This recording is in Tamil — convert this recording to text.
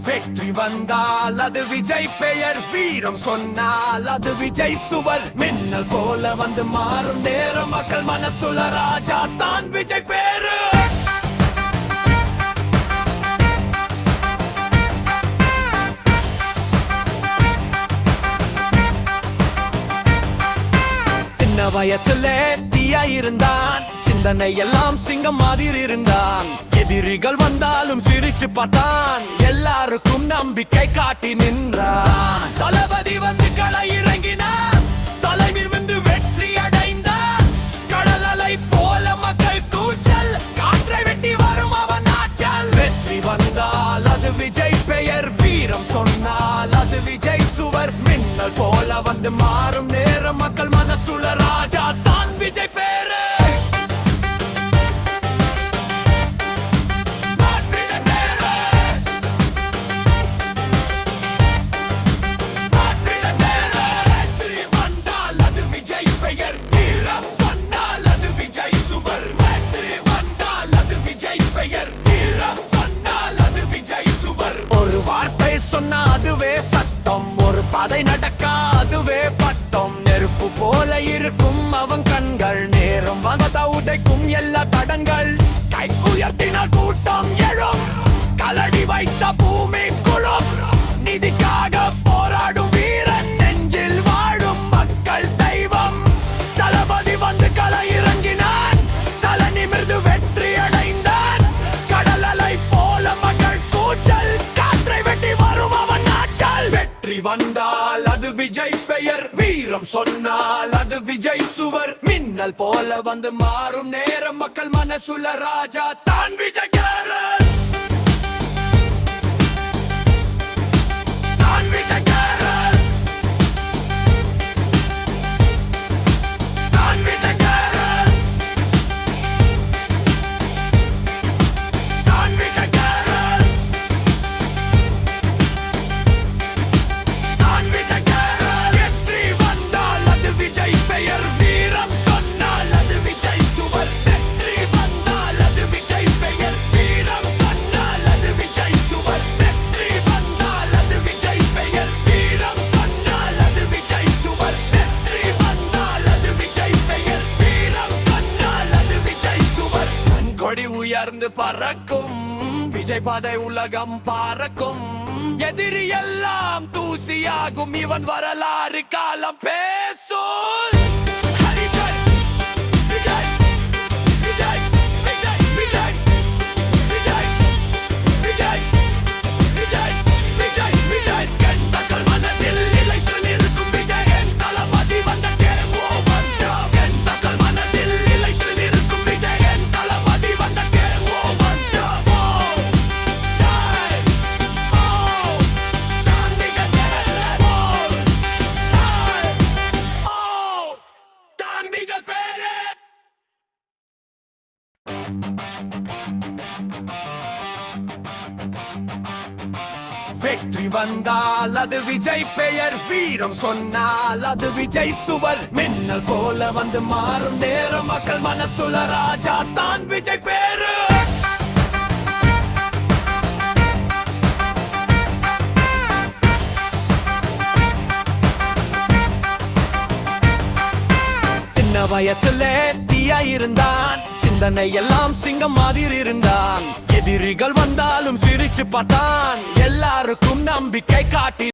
வெற்றி வந்தால் அது விஜய் பெயர், வீரம் சொன்னால் அது விஜய் சுவர். மின்னல் போல வந்து மாறும் நேரம், மக்கள் மனசுல ராஜா தான் விஜய் பேரு. சின்ன வயசுல தீயா இருந்தான், சிந்தனை எல்லாம் சிங்கம் மாதிரி இருந்தான். எதிரிகள் வந்தாலும் சிரிச்சு பார்த்தான், எல்லாருக்கும் நம்பிக்கை காட்டி நின்றான். தளபதி வந்து களை இறங்கினான், தலைமையில் வந்து வெற்றி அடைந்தான். கடல் அலை போல மக்கள் கூச்சல், காற்றை வெட்டி வரும் அவன் ஆற்றல். வெற்றி வந்தால் அது விஜய் பெயர், வீரம் சொன்னால் அது விஜய் சுவர். மின்னல் போல வந்து மாறும் நேரம், மக்கள் மனசுல ராஜா தான் விஜய் பேரு. ஒரு வார்த்தை சொன்னா அதுவே சட்டம், ஒரு பாதை நடக்க அதுவே பட்டம். நெருப்பு போல இருக்கும் அவன் கண்கள், நேரம் வந்தா உடைக்கும் எல்லா தடங்கள். கை உயர்த்தினால் கூட்டம் எழும், கலடி வைத்த பூமி குளும். நிதிக்காக போராடும் வீரன், நெஞ்சில் வாழும் மக்கள் தெய்வம். தளபதி வந்து களை இறங்கினான், தலை நிமிர்ந்து வெற்றி அடைந்தான். கடல் அலை போல மக்கள் கூச்சல், காற்றை வெட்டி வரும் அவன் ஆற்றல். வெற்றி வந்தால் அது விஜய் பெயர், வீரம் சொன்னால் அது விஜய் சுவர். மின்னல் போல வந்து மாறும் நேரம், மக்கள் மனசுல ராஜா தான் விஜய் கேரன். கொடி உயர்ந்து பறக்கும், விஜய் பாதை உலகம் பறக்கும். எதிரி எல்லாம் தூசியாகும், இவன் வரலாறு காலம் பேசும். வெற்றி வந்தால் அது விஜய் பெயர், வீரம் சொன்னால் அது விஜய் சுவர். மின்னல் போல வந்து மாறும் நேரம், மக்கள் மனசுல ராஜா தான் விஜய் பேரு. சின்ன வயசுல தீயா இருந்தான், சிந்தனை எல்லாம் சிங்கம் மாதிரி இருந்தான். எதிரிகள் வந்தாலும் சிரிச்சு பார்த்தான், எல்லாருக்கும் நம்பிக்கை காட்டி